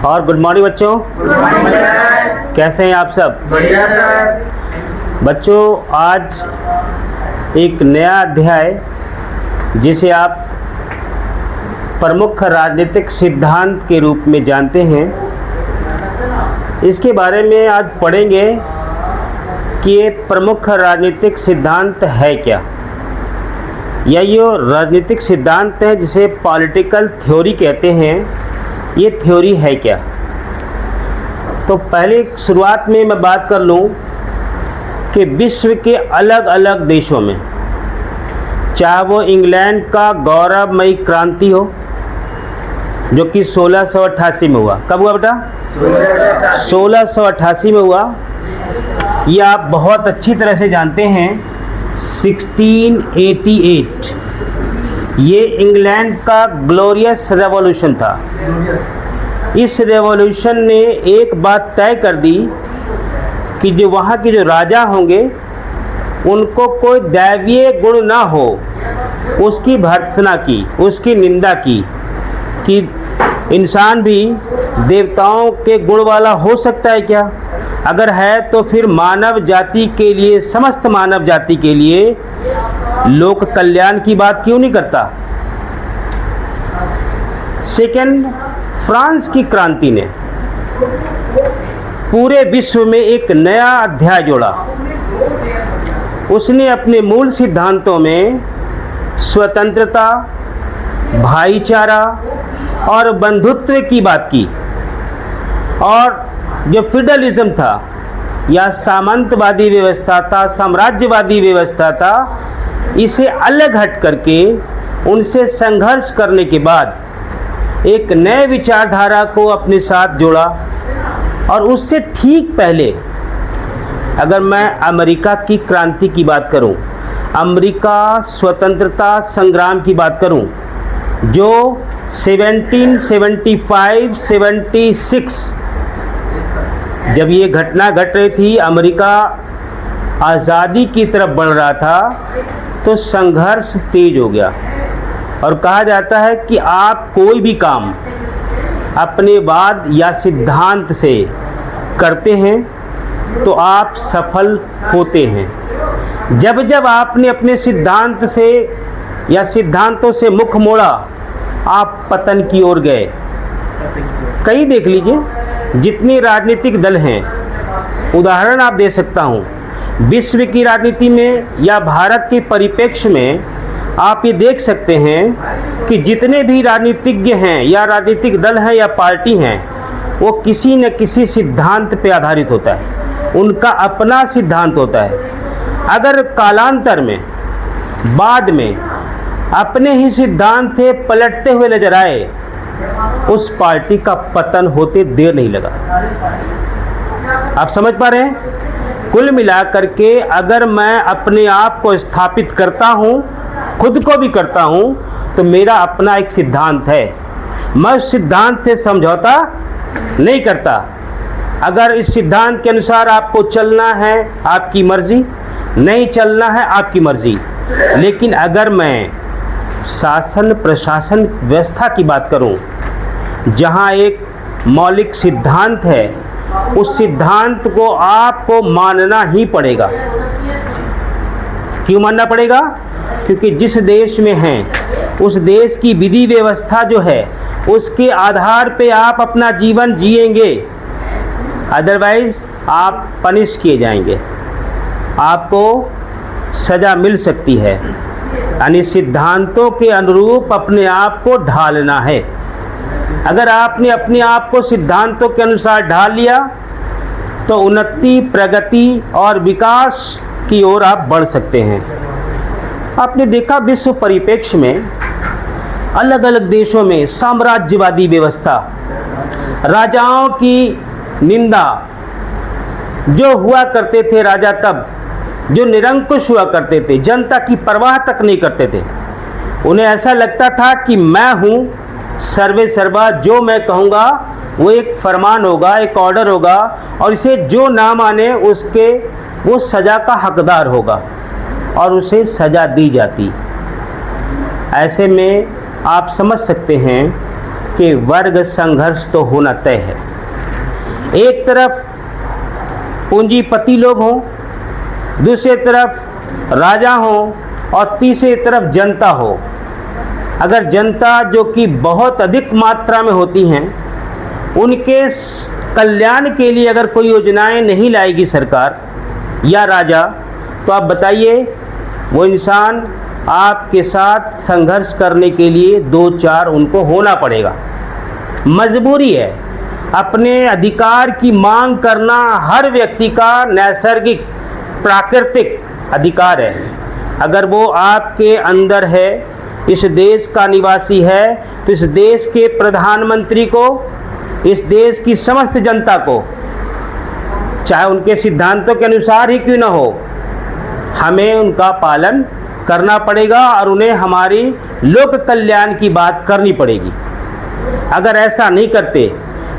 और good morning बच्चों। कैसे हैं आप सब? बढ़िया सर। बच्चों, आज एक नया अध्याय जिसे आप प्रमुख राजनीतिक सिद्धांत के रूप में जानते हैं, इसके बारे में आज पढ़ेंगे कि ये प्रमुख राजनीतिक सिद्धांत है क्या, या ये राजनीतिक सिद्धांत है जिसे पॉलिटिकल थ्योरी कहते हैं, ये थ्योरी है क्या। तो पहले शुरुआत में मैं बात कर लूँ कि विश्व के अलग अलग देशों में, चाहे वो इंग्लैंड का गौरवमयी क्रांति हो जो कि 1688 में हुआ। कब हुआ बेटा? 1688 में हुआ। ये आप बहुत अच्छी तरह से जानते हैं। 1688 ये इंग्लैंड का ग्लोरियस रेवोल्यूशन था। इस रेवोल्यूशन ने एक बात तय कर दी कि जो वहाँ के जो राजा होंगे उनको कोई दैवीय गुण ना हो, उसकी भर्त्सना की, उसकी निंदा की कि इंसान भी देवताओं के गुण वाला हो सकता है क्या? अगर है तो फिर मानव जाति के लिए, समस्त मानव जाति के लिए लोक कल्याण की बात क्यों नहीं करता। सेकंड, फ्रांस की क्रांति ने पूरे विश्व में एक नया अध्याय जोड़ा। उसने अपने मूल सिद्धांतों में स्वतंत्रता, भाईचारा और बंधुत्व की बात की, और जो फेडरलिज्म था या सामंतवादी व्यवस्था था, साम्राज्यवादी व्यवस्था था, इसे अलग हट करके उनसे संघर्ष करने के बाद एक नए विचारधारा को अपने साथ जोड़ा। और उससे ठीक पहले अगर मैं अमेरिका की क्रांति की बात करूं, अमेरिका स्वतंत्रता संग्राम की बात करूं, जो 1775-76 जब ये घटना घट रही थी, अमेरिका आज़ादी की तरफ बढ़ रहा था, तो संघर्ष तेज हो गया। और कहा जाता है कि आप कोई भी काम अपने वाद या सिद्धांत से करते हैं तो आप सफल होते हैं। जब जब आपने अपने सिद्धांत से या सिद्धांतों से मुख मोड़ा, आप पतन की ओर गए। कई देख लीजिए, जितने राजनीतिक दल हैं, उदाहरण आप दे सकता हूँ, विश्व की राजनीति में या भारत के परिप्रेक्ष्य में आप ये देख सकते हैं कि जितने भी राजनीतिज्ञ हैं या राजनीतिक दल हैं या पार्टी हैं, वो किसी न किसी सिद्धांत पे आधारित होता है, उनका अपना सिद्धांत होता है। अगर कालांतर में, बाद में अपने ही सिद्धांत से पलटते हुए नजर आए, उस पार्टी का पतन होते देर नहीं लगा। आप समझ पा रहे हैं? कुल मिलाकर के अगर मैं अपने आप को स्थापित करता हूं, खुद को भी करता हूं, तो मेरा अपना एक सिद्धांत है। मैं उस सिद्धांत से समझौता नहीं करता। अगर इस सिद्धांत के अनुसार आपको चलना है, आपकी मर्जी, नहीं चलना है, आपकी मर्जी। लेकिन अगर मैं शासन प्रशासन व्यवस्था की बात करूं, जहां एक मौलिक सिद्धांत है, उस सिद्धांत को आपको मानना ही पड़ेगा। क्यों मानना पड़ेगा? क्योंकि जिस देश में हैं, उस देश की विधि व्यवस्था जो है, उसके आधार पे आप अपना जीवन जिएंगे। अदरवाइज आप पनिश किए जाएंगे, आपको सज़ा मिल सकती है। यानी सिद्धांतों के अनुरूप अपने आप को ढालना है। अगर आपने अपने आप को सिद्धांतों के अनुसार ढाल लिया तो उन्नति, प्रगति और विकास की ओर आप बढ़ सकते हैं। आपने देखा विश्व परिप्रेक्ष्य में अलग अलग देशों में साम्राज्यवादी व्यवस्था, राजाओं की निंदा, जो हुआ करते थे राजा तब, जो निरंकुश हुआ करते थे, जनता की परवाह तक नहीं करते थे। उन्हें ऐसा लगता था कि मैं हूँ सर्वे सर्वा, जो मैं कहूँगा वो एक फरमान होगा, एक ऑर्डर होगा, और इसे जो ना माने उसके वो सज़ा का हकदार होगा, और उसे सज़ा दी जाती। ऐसे में आप समझ सकते हैं कि वर्ग संघर्ष तो होना तय है। एक तरफ पूंजीपति लोग हों, दूसरी तरफ राजा हों और तीसरी तरफ जनता हो। अगर जनता जो कि बहुत अधिक मात्रा में होती हैं, उनके कल्याण के लिए अगर कोई योजनाएं नहीं लाएगी सरकार या राजा, तो आप बताइए वो इंसान आपके साथ संघर्ष करने के लिए दो चार उनको होना पड़ेगा। मजबूरी है। अपने अधिकार की मांग करना हर व्यक्ति का नैसर्गिक प्राकृतिक अधिकार है। अगर वो आपके अंदर है, इस देश का निवासी है, तो इस देश के प्रधानमंत्री को, इस देश की समस्त जनता को, चाहे उनके सिद्धांतों के अनुसार ही क्यों न हो, हमें उनका पालन करना पड़ेगा और उन्हें हमारी लोक कल्याण की बात करनी पड़ेगी। अगर ऐसा नहीं करते,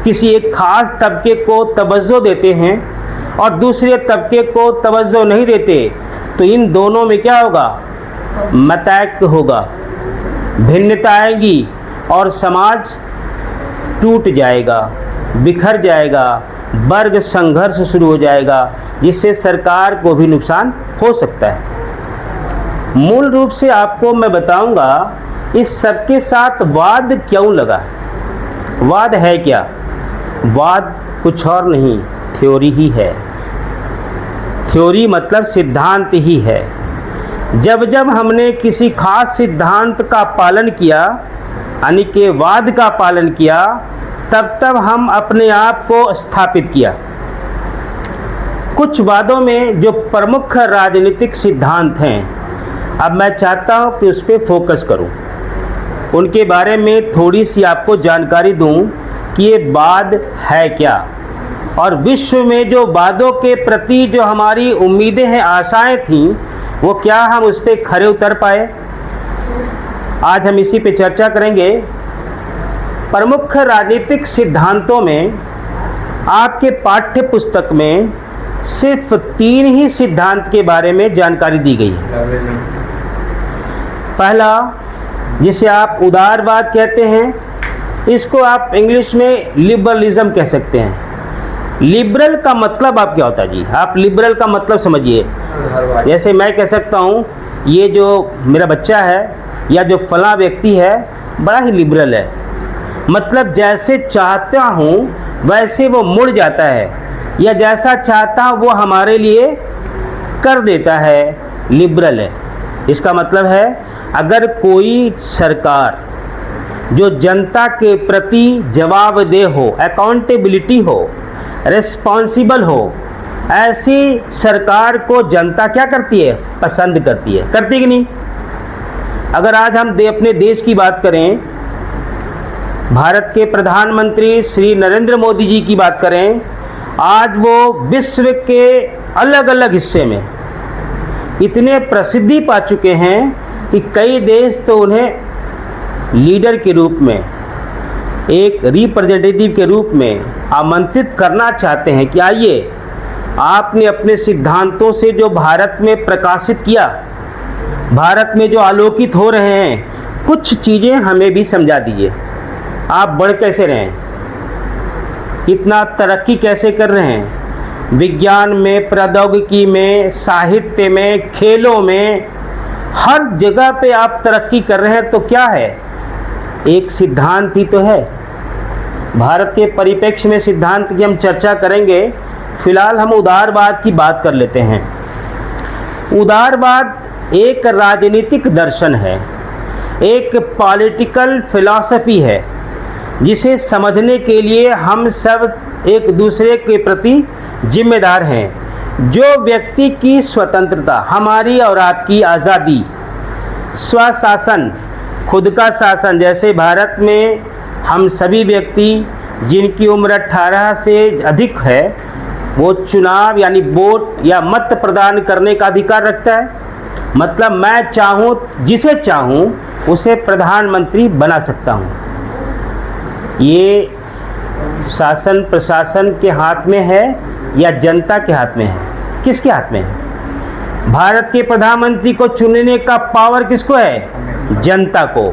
किसी एक खास तबके को तवज्जो देते हैं और दूसरे तबके को तवज्जो नहीं देते, तो इन दोनों में क्या होगा? मतैक्य होगा, भिन्नता आएगी और समाज टूट जाएगा, बिखर जाएगा, वर्ग संघर्ष शुरू हो जाएगा, जिससे सरकार को भी नुकसान हो सकता है। मूल रूप से आपको मैं बताऊंगा इस सबके साथ वाद क्यों लगा। वाद है क्या? वाद कुछ और नहीं, थ्योरी ही है। थ्योरी मतलब सिद्धांत ही है। जब जब हमने किसी खास सिद्धांत का पालन किया, यानी कि वाद का पालन किया, तब तब हम अपने आप को स्थापित किया। कुछ वादों में जो प्रमुख राजनीतिक सिद्धांत हैं, अब मैं चाहता हूं कि उस पर फोकस करूं, उनके बारे में थोड़ी सी आपको जानकारी दूं कि ये वाद है क्या, और विश्व में जो वादों के प्रति जो हमारी उम्मीदें हैं, आशाएं थीं, वो क्या हम उस पर खरे उतर पाए। आज हम इसी पे चर्चा करेंगे। प्रमुख राजनीतिक सिद्धांतों में आपके पाठ्य पुस्तक में सिर्फ 3 ही सिद्धांत के बारे में जानकारी दी गई है। पहला, जिसे आप उदारवाद कहते हैं, इसको आप इंग्लिश में लिबरलिज्म कह सकते हैं। लिबरल का मतलब आप क्या होता है जी? आप लिबरल का मतलब समझिए। जैसे मैं कह सकता हूँ ये जो मेरा बच्चा है या जो फला व्यक्ति है बड़ा ही लिबरल है, मतलब जैसे चाहता हूँ वैसे वो मुड़ जाता है, या जैसा चाहता हूँ वो हमारे लिए कर देता है, लिबरल है। इसका मतलब है अगर कोई सरकार जो जनता के प्रति जवाबदेह हो, अकाउंटेबिलिटी हो, रिस्पॉन्सिबल हो, ऐसी सरकार को जनता क्या करती है? पसंद करती है। करती कि नहीं? अगर आज हम अपने देश की बात करें, भारत के प्रधानमंत्री श्री नरेंद्र मोदी जी की बात करें, आज वो विश्व के अलग अलग हिस्से में इतने प्रसिद्धि पा चुके हैं कि कई देश तो उन्हें लीडर के रूप में, एक रिप्रेजेंटेटिव के रूप में आमंत्रित करना चाहते हैं कि आइए, आपने अपने सिद्धांतों से जो भारत में प्रकाशित किया, भारत में जो आलोकित हो रहे हैं, कुछ चीज़ें हमें भी समझा दीजिए। आप बढ़ कैसे रहे हैं, इतना तरक्की कैसे कर रहे हैं, विज्ञान में, प्रौद्योगिकी में, साहित्य में, खेलों में, हर जगह पे आप तरक्की कर रहे हैं, तो क्या है? एक सिद्धांत ही तो है। भारत के परिप्रेक्ष्य में सिद्धांत की हम चर्चा करेंगे। फिलहाल हम उदारवाद की बात कर लेते हैं। उदारवाद एक राजनीतिक दर्शन है, एक पॉलिटिकल फिलॉसफी है, जिसे समझने के लिए हम सब एक दूसरे के प्रति जिम्मेदार हैं। जो व्यक्ति की स्वतंत्रता, हमारी और आपकी आज़ादी, स्वशासन, खुद का शासन, जैसे भारत में हम सभी व्यक्ति जिनकी उम्र 18 से अधिक है, वो चुनाव यानी वोट या मत प्रदान करने का अधिकार रखता है। मतलब मैं चाहूँ, जिसे चाहूँ उसे प्रधानमंत्री बना सकता हूँ। ये शासन प्रशासन के हाथ में है या जनता के हाथ में है? किसके हाथ में है? भारत के प्रधानमंत्री को चुनने का पावर किसको है? जनता को।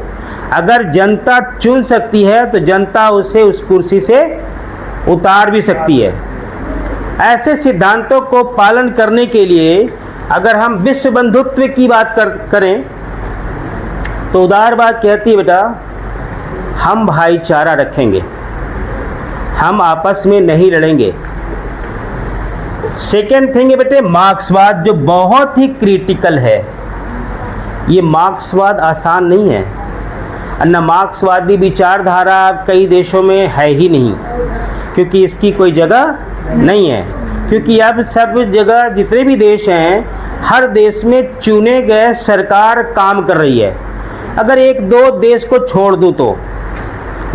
अगर जनता चुन सकती है तो जनता उसे उस कुर्सी से उतार भी सकती है। ऐसे सिद्धांतों को पालन करने के लिए अगर हम विश्व बंधुत्व की बात करें तो उदार बात कहती है बेटा, हम भाईचारा रखेंगे, हम आपस में नहीं लड़ेंगे। सेकेंड थिंग है बेटे मार्क्सवाद, जो बहुत ही क्रिटिकल है। ये मार्क्सवाद आसान नहीं है, अन्ना मार्क्सवादी विचारधारा कई देशों में है ही नहीं, क्योंकि इसकी कोई जगह नहीं है। क्योंकि अब सब जगह जितने भी देश हैं, हर देश में चुने गए सरकार काम कर रही है। अगर एक दो देश को छोड़ दूँ तो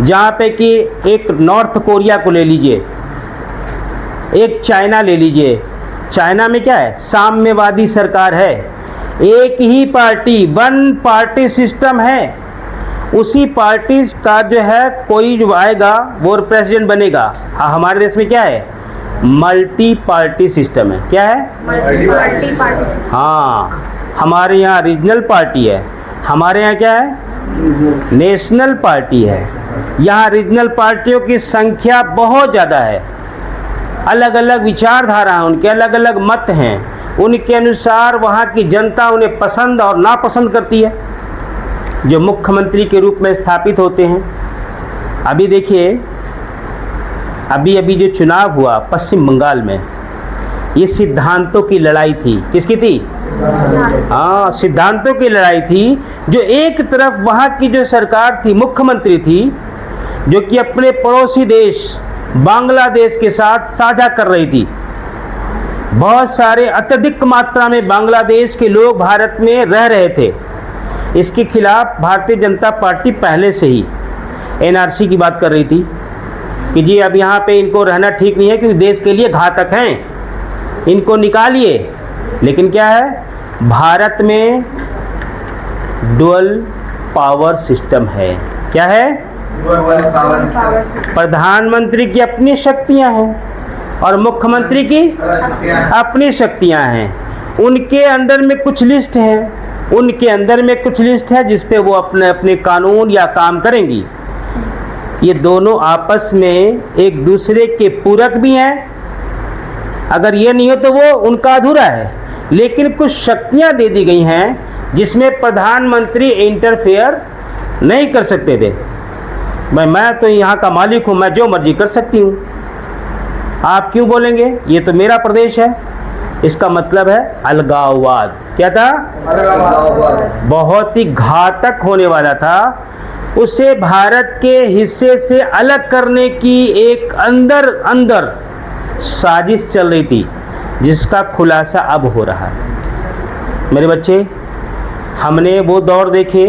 जहाँ पे कि एक नॉर्थ कोरिया को ले लीजिए, एक चाइना ले लीजिए। चाइना में क्या है, साम्यवादी सरकार है, एक ही पार्टी, वन पार्टी सिस्टम है। उसी पार्टी का जो है कोई जो आएगा वो प्रेसिडेंट बनेगा। हमारे देश में क्या है, मल्टी पार्टी सिस्टम है। क्या है, मल्टी पार्टी सिस्टम। हाँ, हमारे यहाँ रीजनल पार्टी है, हमारे यहाँ क्या है, नेशनल पार्टी है। यहाँ रीजनल पार्टियों की संख्या बहुत ज़्यादा है, अलग अलग विचारधारा हैं, उनके अलग अलग मत हैं, उनके अनुसार वहाँ की जनता उन्हें पसंद और नापसंद करती है, जो मुख्यमंत्री के रूप में स्थापित होते हैं। अभी देखिए, अभी जो चुनाव हुआ पश्चिम बंगाल में, ये सिद्धांतों की लड़ाई थी। किसकी थी? हाँ, सिद्धांतों की लड़ाई थी। जो एक तरफ वहाँ की जो सरकार थी, मुख्यमंत्री थी, जो कि अपने पड़ोसी देश बांग्लादेश के साथ साझा कर रही थी। बहुत सारे अत्यधिक मात्रा में बांग्लादेश के लोग भारत में रह रहे थे। इसके खिलाफ भारतीय जनता पार्टी पहले से ही एनआरसी की बात कर रही थी कि जी अब यहाँ पे इनको रहना ठीक नहीं है, क्योंकि देश के लिए घातक हैं, इनको निकालिए। लेकिन क्या है, भारत में डुअल पावर सिस्टम है। क्या है? प्रधानमंत्री की अपनी शक्तियां हैं और मुख्यमंत्री की अपनी शक्तियां हैं। उनके अंडर में कुछ लिस्ट है, उनके अंदर में कुछ लिस्ट है जिस पे वो अपने अपने कानून या काम करेंगी। ये दोनों आपस में एक दूसरे के पूरक भी हैं। अगर ये नहीं हो तो वो उनका अधूरा है। लेकिन कुछ शक्तियां दे दी गई हैं जिसमें प्रधानमंत्री इंटरफेयर नहीं कर सकते थे। मैं तो यहाँ का मालिक हूँ, मैं जो मर्जी कर सकती हूँ, आप क्यों बोलेंगे, ये तो मेरा प्रदेश है। इसका मतलब है अलगाववाद। क्या था? अलगाववाद। बहुत ही घातक होने वाला था। उसे भारत के हिस्से से अलग करने की एक अंदर साजिश चल रही थी, जिसका खुलासा अब हो रहा है। मेरे बच्चे, हमने वो दौर देखे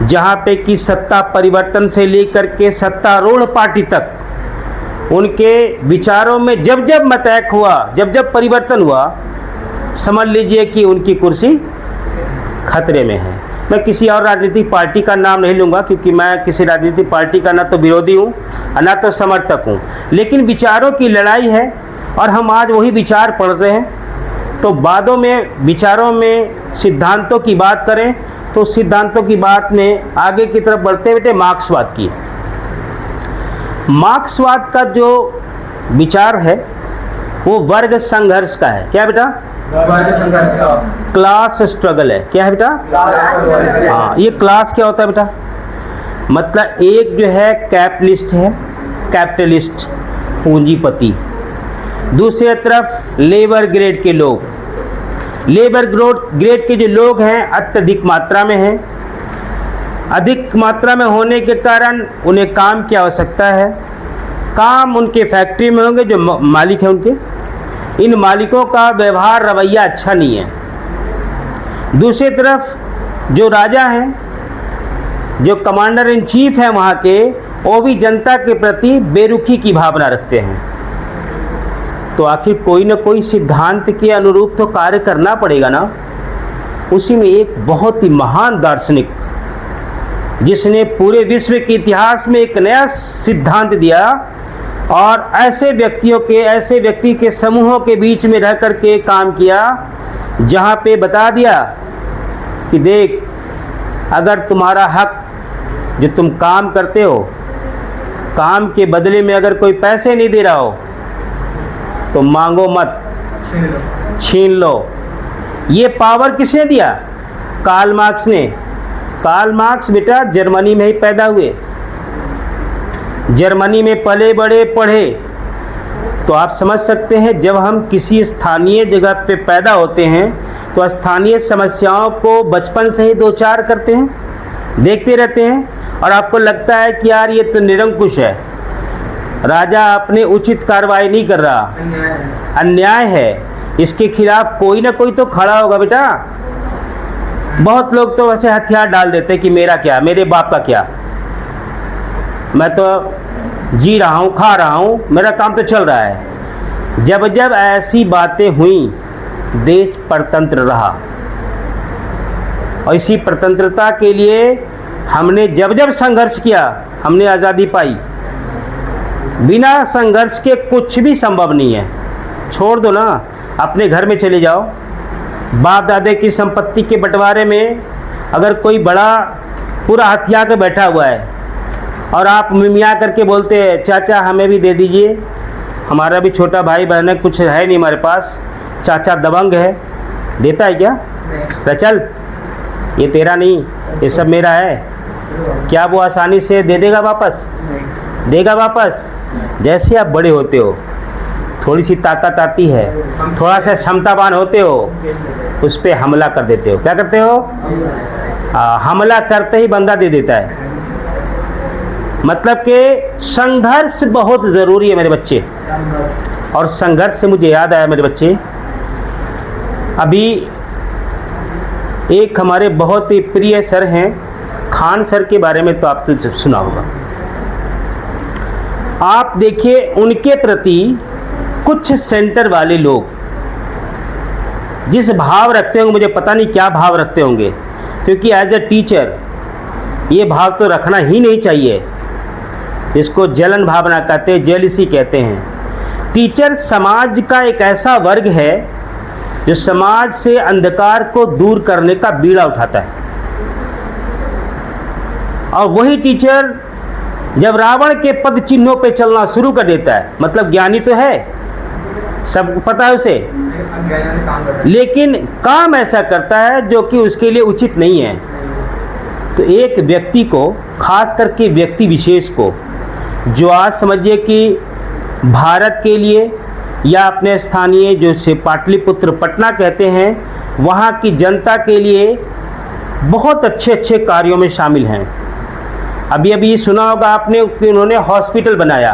जहाँ पे कि सत्ता परिवर्तन से लेकर के सत्तारूढ़ पार्टी तक उनके विचारों में जब जब मतैक हुआ, जब जब परिवर्तन हुआ, समझ लीजिए कि उनकी कुर्सी खतरे में है। मैं किसी और राजनीतिक पार्टी का नाम नहीं लूँगा, क्योंकि मैं किसी राजनीतिक पार्टी का ना तो विरोधी हूँ ना तो समर्थक हूँ, लेकिन विचारों की लड़ाई है और हम आज वही विचार पढ़ रहे हैं। तो बातों में, विचारों में सिद्धांतों की बात करें तो सिद्धांतों की बात में आगे की तरफ बढ़ते हुए मार्क्सवाद की। मार्क्सवाद का जो विचार है वो वर्ग संघर्ष का है। क्या बेटा? वर्ग संघर्ष का, क्लास स्ट्रगल है। क्या है बेटा? हाँ, ये क्लास क्या होता है बेटा? मतलब एक जो है कैपिटलिस्ट है, कैपिटलिस्ट पूंजीपति, दूसरी तरफ लेबर ग्रेड के लोग, लेबर ग्रेड के जो लोग हैं अत्यधिक मात्रा में हैं। अधिक मात्रा में होने के कारण उन्हें काम की आवश्यकता है। काम उनके फैक्ट्री में होंगे, जो मालिक हैं उनके, इन मालिकों का व्यवहार रवैया अच्छा नहीं है। दूसरी तरफ जो राजा हैं, जो कमांडर इन चीफ हैं वहाँ के, वो भी जनता के प्रति बेरुखी की भावना रखते हैं। तो आखिर कोई ना कोई सिद्धांत के अनुरूप तो कार्य करना पड़ेगा ना। उसी में एक बहुत ही महान दार्शनिक, जिसने पूरे विश्व के इतिहास में एक नया सिद्धांत दिया और ऐसे व्यक्ति के समूहों के बीच में रह कर के काम किया, जहाँ पे बता दिया कि देख, अगर तुम्हारा हक जो तुम काम करते हो, काम के बदले में अगर कोई पैसे नहीं दे रहा हो तो मांगो मत, छीन लो। ये पावर किसने दिया? कार्ल मार्क्स ने। कार्ल मार्क्स बेटा जर्मनी में ही पैदा हुए, जर्मनी में पले बड़े पढ़े, तो आप समझ सकते हैं जब हम किसी स्थानीय जगह पे पैदा होते हैं तो स्थानीय समस्याओं को बचपन से ही दो चार करते हैं, देखते रहते हैं और आपको लगता है कि यार ये तो निरंकुश है, राजा अपने उचित कार्रवाई नहीं कर रहा, अन्याय है, इसके खिलाफ कोई ना कोई तो खड़ा होगा बेटा। बहुत लोग तो वैसे हथियार डाल देते हैं कि मेरा क्या, मेरे बाप का क्या, मैं तो जी रहा हूँ, खा रहा हूँ, मेरा काम तो चल रहा है। जब जब ऐसी बातें हुई देश परतंत्र रहा और इसी परतंत्रता के लिए हमने जब जब संघर्ष किया हमने आज़ादी पाई। बिना संघर्ष के कुछ भी संभव नहीं है। छोड़ दो ना, अपने घर में चले जाओ, बाप दादे की संपत्ति के बंटवारे में अगर कोई बड़ा पूरा हथिया के बैठा हुआ है और आप मिमिया करके बोलते हैं चाचा हमें भी दे दीजिए, हमारा भी छोटा भाई बहन है, कुछ है नहीं हमारे पास, चाचा दबंग है, देता है क्या? चल ये तेरा नहीं, ये सब मेरा है, क्या वो आसानी से दे देगा वापस? देगा वापस? जैसे आप बड़े होते हो, थोड़ी सी ताकत आती है, थोड़ा सा क्षमतावान होते हो, उस पर हमला कर देते हो। क्या करते हो? हमला करते ही बंदा दे देता है। मतलब कि संघर्ष बहुत ज़रूरी है मेरे बच्चे। और संघर्ष से मुझे याद आया मेरे बच्चे, अभी एक हमारे बहुत ही प्रिय सर हैं, खान सर के बारे में तो आप तो सुना होगा। आप देखिए उनके प्रति कुछ सेंटर वाले लोग जिस भाव रखते होंगे, मुझे पता नहीं क्या भाव रखते होंगे, क्योंकि एज ए टीचर ये भाव तो रखना ही नहीं चाहिए। इसको जलन भावना कहते हैं, जेलिसी कहते हैं। टीचर समाज का एक ऐसा वर्ग है जो समाज से अंधकार को दूर करने का बीड़ा उठाता है। और वही टीचर जब रावण के पद चिन्हों पे चलना शुरू कर देता है, मतलब ज्ञानी तो है, सब पता है उसे, लेकिन काम ऐसा करता है जो कि उसके लिए उचित नहीं है। तो एक व्यक्ति को, खास करके व्यक्ति विशेष को, जो आज समझिए कि भारत के लिए या अपने स्थानीय जो से पाटलिपुत्र पटना कहते हैं, वहाँ की जनता के लिए बहुत अच्छे अच्छे कार्यों में शामिल हैं। अभी अभी सुना होगा आपने कि उन्होंने हॉस्पिटल बनाया।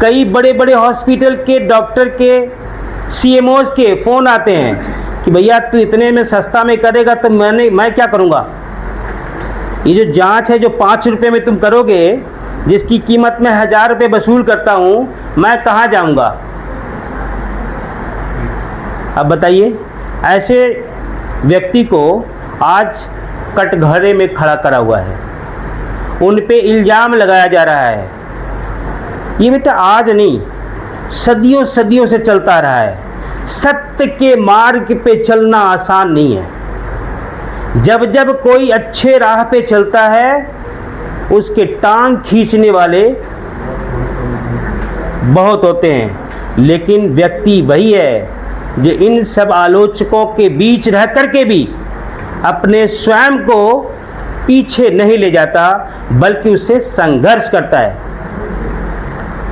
कई बड़े बड़े हॉस्पिटल के डॉक्टर के CMOs के फ़ोन आते हैं कि भैया तू इतने में सस्ता में करेगा तो मैं क्या करूँगा? ये जो जांच है जो 5 रुपये में तुम करोगे, जिसकी कीमत मैं 1000 रुपये वसूल करता हूँ, मैं कहाँ जाऊँगा? अब बताइए, ऐसे व्यक्ति को आज कटघरे में खड़ा करा हुआ है, उन पे इल्ज़ाम लगाया जा रहा है। ये बेटा आज नहीं, सदियों सदियों से चलता रहा है। सत्य के मार्ग पे चलना आसान नहीं है। जब जब कोई अच्छे राह पे चलता है, उसके टांग खींचने वाले बहुत होते हैं, लेकिन व्यक्ति वही है जो इन सब आलोचकों के बीच रह कर के भी अपने स्वयं को पीछे नहीं ले जाता, बल्कि उससे संघर्ष करता है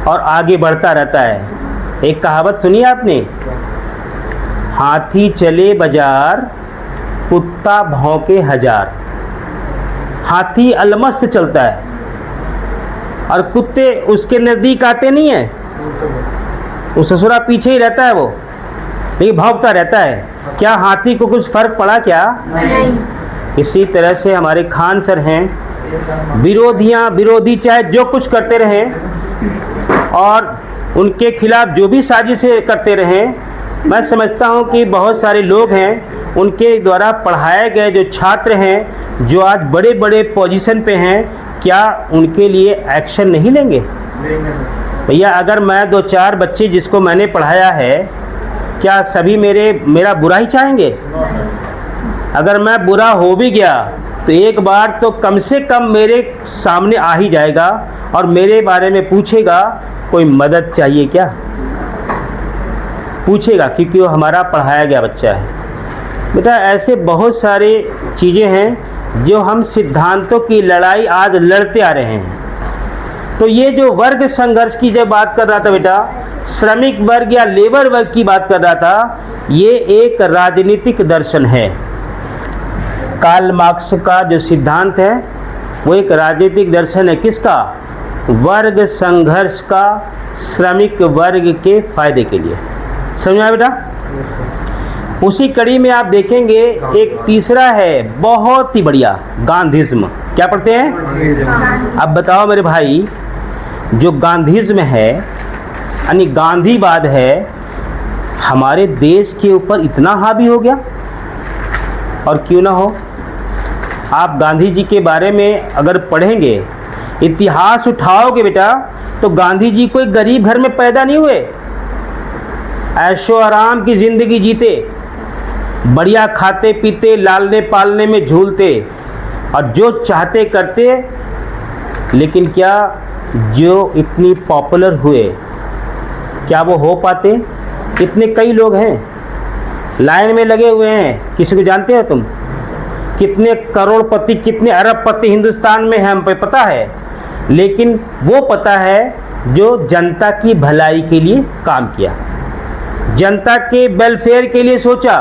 और आगे बढ़ता रहता है। एक कहावत सुनी आपने, हाथी चले बाजार, कुत्ता भौंके हजार। हाथी अलमस्त चलता है और कुत्ते उसके नज़दीक आते नहीं हैं, वो ससुरा पीछे ही रहता है, वो लेकिन भौंकता रहता है। क्या हाथी को कुछ फर्क पड़ा क्या? नहीं। इसी तरह से हमारे खान सर हैं, विरोधी चाहे जो कुछ करते रहें और उनके खिलाफ जो भी साजिशें करते रहें, मैं समझता हूं कि बहुत सारे लोग हैं उनके द्वारा पढ़ाए गए जो छात्र हैं, जो आज बड़े बड़े पोजीशन पे हैं, क्या उनके लिए एक्शन नहीं लेंगे? भैया अगर मैं 2-4 बच्चे जिसको मैंने पढ़ाया है, क्या सभी मेरा बुरा ही चाहेंगे? अगर मैं बुरा हो भी गया तो एक बार तो कम से कम मेरे सामने आ ही जाएगा और मेरे बारे में पूछेगा कोई मदद चाहिए क्या, पूछेगा, क्योंकि वो हमारा पढ़ाया गया बच्चा है। बेटा ऐसे बहुत सारे चीज़ें हैं जो हम सिद्धांतों की लड़ाई आज लड़ते आ रहे हैं। तो ये जो वर्ग संघर्ष की जब बात कर रहा था बेटा, श्रमिक वर्ग या लेबर वर्ग की बात कर रहा था, ये एक राजनीतिक दर्शन है। कार्ल मार्क्स का जो सिद्धांत है वो एक राजनीतिक दर्शन है। किसका? वर्ग संघर्ष का, श्रमिक वर्ग के फायदे के लिए। समझ में आया बेटा? उसी कड़ी में आप देखेंगे एक तीसरा है बहुत ही बढ़िया, गांधीज्म। क्या पढ़ते हैं? अब बताओ मेरे भाई, जो गांधीज्म है यानी गांधीवाद है, हमारे देश के ऊपर इतना हावी हो गया। और क्यों ना हो, आप गांधी जी के बारे में अगर पढ़ेंगे, इतिहास उठाओगे बेटा, तो गांधी जी कोई गरीब घर में पैदा नहीं हुए, ऐशो आराम की ज़िंदगी जीते, बढ़िया खाते पीते, लालने पालने में झूलते और जो चाहते करते। लेकिन क्या जो इतनी पॉपुलर हुए, क्या वो हो पाते? इतने कई लोग हैं लाइन में लगे हुए हैं, किसी को जानते हो तुम? कितने करोड़पति, कितने अरबपति हिंदुस्तान में हैं, हम पे पता है। लेकिन वो पता है जो जनता की भलाई के लिए काम किया, जनता के वेलफेयर के लिए सोचा,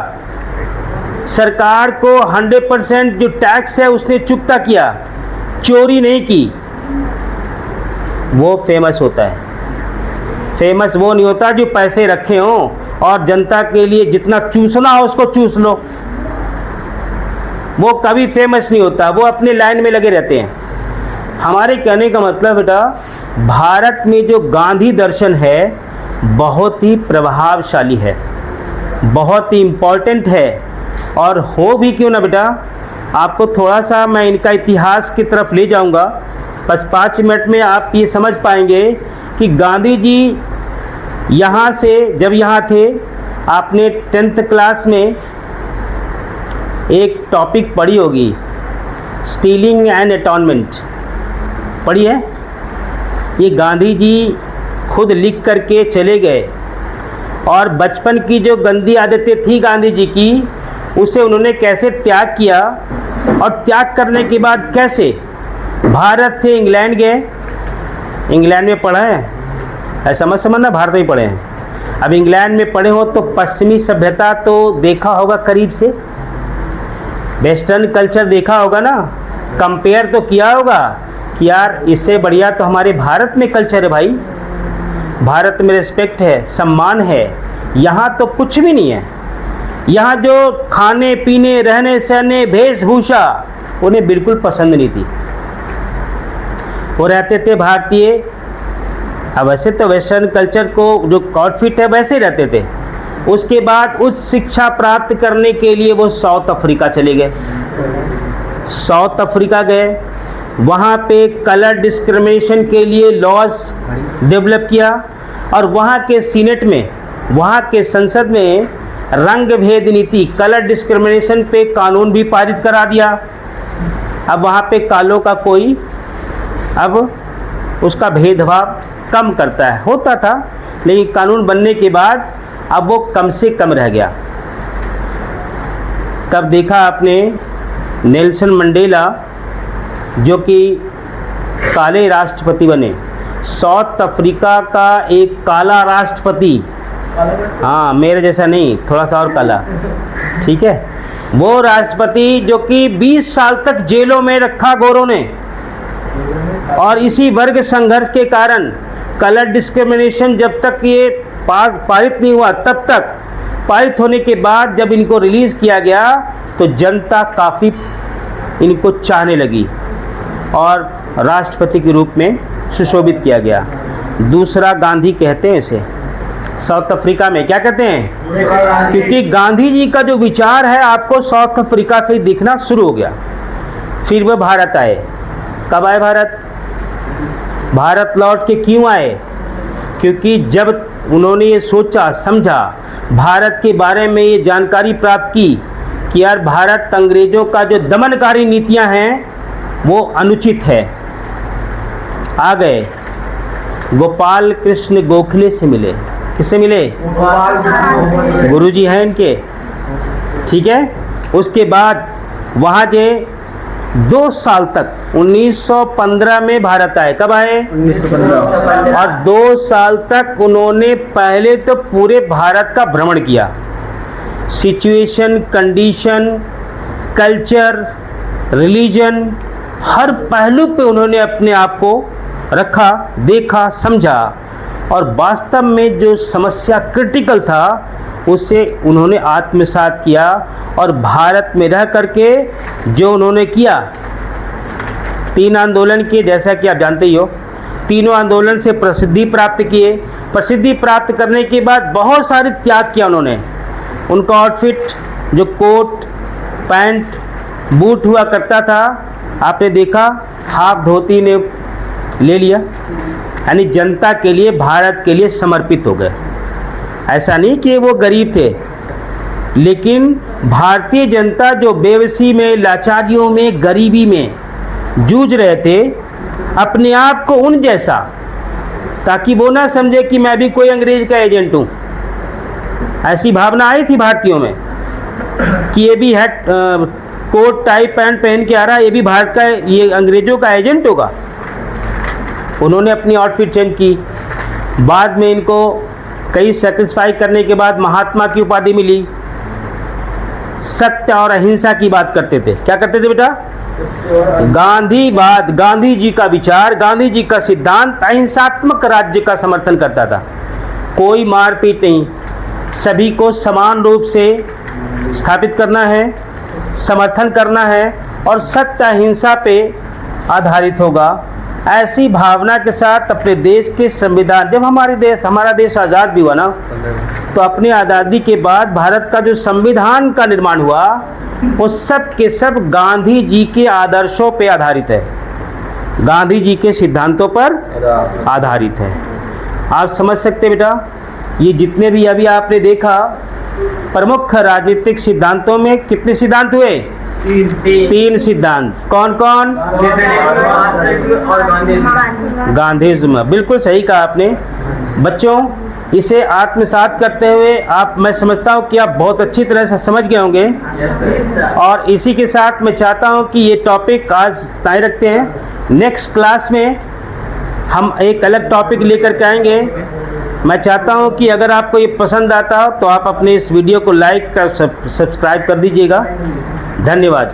सरकार को 100% जो टैक्स है उसने चुकता किया, चोरी नहीं की, वो फेमस होता है। फेमस वो नहीं होता जो पैसे रखे हों और जनता के लिए जितना चूसना हो उसको चूस लो, वो कभी फेमस नहीं होता, वो अपने लाइन में लगे रहते हैं। हमारे कहने का मतलब बेटा, भारत में जो गांधी दर्शन है बहुत ही प्रभावशाली है, बहुत ही इम्पोर्टेंट है। और हो भी क्यों ना बेटा, आपको थोड़ा सा मैं इनका इतिहास की तरफ ले जाऊंगा, बस 5 मिनट में आप ये समझ पाएंगे कि गांधी जी यहाँ से जब यहाँ थे, आपने 10th क्लास में एक टॉपिक पढ़ी होगी, स्टीलिंग एंड अटॉनमेंट, पढ़ी है? ये गांधी जी खुद लिख करके चले गए और बचपन की जो गंदी आदतें थी गांधी जी की, उसे उन्होंने कैसे त्याग किया और त्याग करने के बाद कैसे भारत से इंग्लैंड गए। इंग्लैंड में पढ़े हैं, ऐसा मत समझना भारत में पढ़े हैं। अब इंग्लैंड में पढ़े हो तो पश्चिमी सभ्यता तो देखा होगा करीब से, वेस्टर्न कल्चर देखा होगा ना, कंपेयर तो किया होगा कि यार इससे बढ़िया तो हमारे भारत में कल्चर है भाई, भारत में रिस्पेक्ट है, सम्मान है। यहाँ तो कुछ भी नहीं है। यहाँ जो खाने पीने, रहने सहने, वेशभूषा उन्हें बिल्कुल पसंद नहीं थी। वो रहते थे भारतीय, अब वैसे तो वेस्टर्न कल्चर को जो आउटफिट है वैसे रहते थे। उसके बाद उच्च शिक्षा प्राप्त करने के लिए वो साउथ अफ्रीका चले गए। साउथ अफ्रीका गए, वहाँ पे कलर डिस्क्रिमिनेशन के लिए लॉज डेवलप किया और वहाँ के सीनेट में, वहाँ के संसद में रंग भेद नीति, कलर डिस्क्रिमिनेशन पे कानून भी पारित करा दिया। अब वहाँ पे कालों का कोई अब उसका भेदभाव कम करता है, होता था लेकिन कानून बनने के बाद अब वो कम से कम रह गया। तब देखा आपने नेल्सन मंडेला जो कि काले राष्ट्रपति बने, साउथ अफ्रीका का एक काला राष्ट्रपति, हाँ मेरे जैसा नहीं, थोड़ा सा और काला, ठीक है, वो राष्ट्रपति जो कि 20 साल तक जेलों में रखा गोरों ने, और इसी वर्ग संघर्ष के कारण कलर डिस्क्रिमिनेशन जब तक ये पारित नहीं हुआ, तब तक पारित होने के बाद जब इनको रिलीज़ किया गया तो जनता काफ़ी इनको चाहने लगी और राष्ट्रपति के रूप में सुशोभित किया गया। दूसरा गांधी कहते हैं इसे, साउथ अफ्रीका में क्या कहते हैं, क्योंकि गांधी जी का जो विचार है आपको साउथ अफ्रीका से ही दिखना शुरू हो गया। फिर वह भारत आए। कब आए भारत? भारत लौट के क्यों आए? क्योंकि जब उन्होंने ये सोचा समझा, भारत के बारे में ये जानकारी प्राप्त की कि यार भारत अंग्रेजों का जो दमनकारी नीतियां हैं वो अनुचित है। आ गए गोपाल कृष्ण गोखले से मिले। किससे मिले? गुरुजी हैं इनके, ठीक है। उसके बाद वहाँ जे 2 साल तक 1915 में भारत आए। कब आए? 1915। और 2 साल तक उन्होंने पहले तो पूरे भारत का भ्रमण किया, सिचुएशन, कंडीशन, कल्चर, रिलीजन, हर पहलू पे उन्होंने अपने आप को रखा, देखा, समझा और वास्तव में जो समस्या क्रिटिकल था उसे उन्होंने आत्मसात किया। और भारत में रह करके जो उन्होंने किया, 3 आंदोलन किए, जैसा कि आप जानते ही हो। तीनों आंदोलन से प्रसिद्धि प्राप्त किए। प्रसिद्धि प्राप्त करने के बाद बहुत सारे त्याग किया उन्होंने। उनका आउटफिट, जो कोट, पैंट, बूट हुआ करता था, आपने देखा, हाफ धोती ने ले लिया, यानी जनता के लिए, भारत के लिए समर्पित हो गए। ऐसा नहीं कि वो गरीब थे, लेकिन भारतीय जनता जो बेबसी में, लाचारियों में, गरीबी में जूझ रहे थे, अपने आप को उन जैसा, ताकि वो ना समझे कि मैं भी कोई अंग्रेज का एजेंट हूँ। ऐसी भावना आई थी भारतीयों में कि ये भी हैट, कोट, टाई, पैंट पहन के आ रहा है, ये भी भारत का, ये अंग्रेजों का एजेंट होगा। उन्होंने अपनी आउटफिट चेंज की। बाद में इनको कई सेक्रीफाइस करने के बाद महात्मा की उपाधि मिली। सत्य और अहिंसा की बात करते थे। क्या करते थे बेटा? गांधीवाद, गांधी जी का विचार, गांधी जी का सिद्धांत अहिंसात्मक राज्य का समर्थन करता था। कोई मारपीट नहीं, सभी को समान रूप से स्थापित करना है, समर्थन करना है और सत्य अहिंसा पे आधारित होगा। ऐसी भावना के साथ अपने देश के संविधान, जब हमारा देश आज़ाद भी हुआ ना, तो अपनी आज़ादी के बाद भारत का जो संविधान का निर्माण हुआ वो सब के सब गांधी जी के आदर्शों पे आधारित है, गांधी जी के सिद्धांतों पर आधारित है। आप समझ सकते बेटा, ये जितने भी अभी आपने देखा प्रमुख राजनीतिक सिद्धांतों में कितने सिद्धांत हुए? 3 सिद्धांत। कौन कौन? गांधीज्म। बिल्कुल सही कहा आपने। बच्चों, इसे आत्मसात करते हुए आप, मैं समझता हूँ कि आप बहुत अच्छी तरह से समझ गए होंगे। और इसी के साथ मैं चाहता हूँ कि ये टॉपिक आज तय रखते हैं। नेक्स्ट क्लास में हम एक अलग टॉपिक लेकर के आएंगे। मैं चाहता हूँ कि अगर आपको ये पसंद आता हो तो आप अपने इस वीडियो को लाइक कर, सब्सक्राइब कर दीजिएगा। धन्यवाद।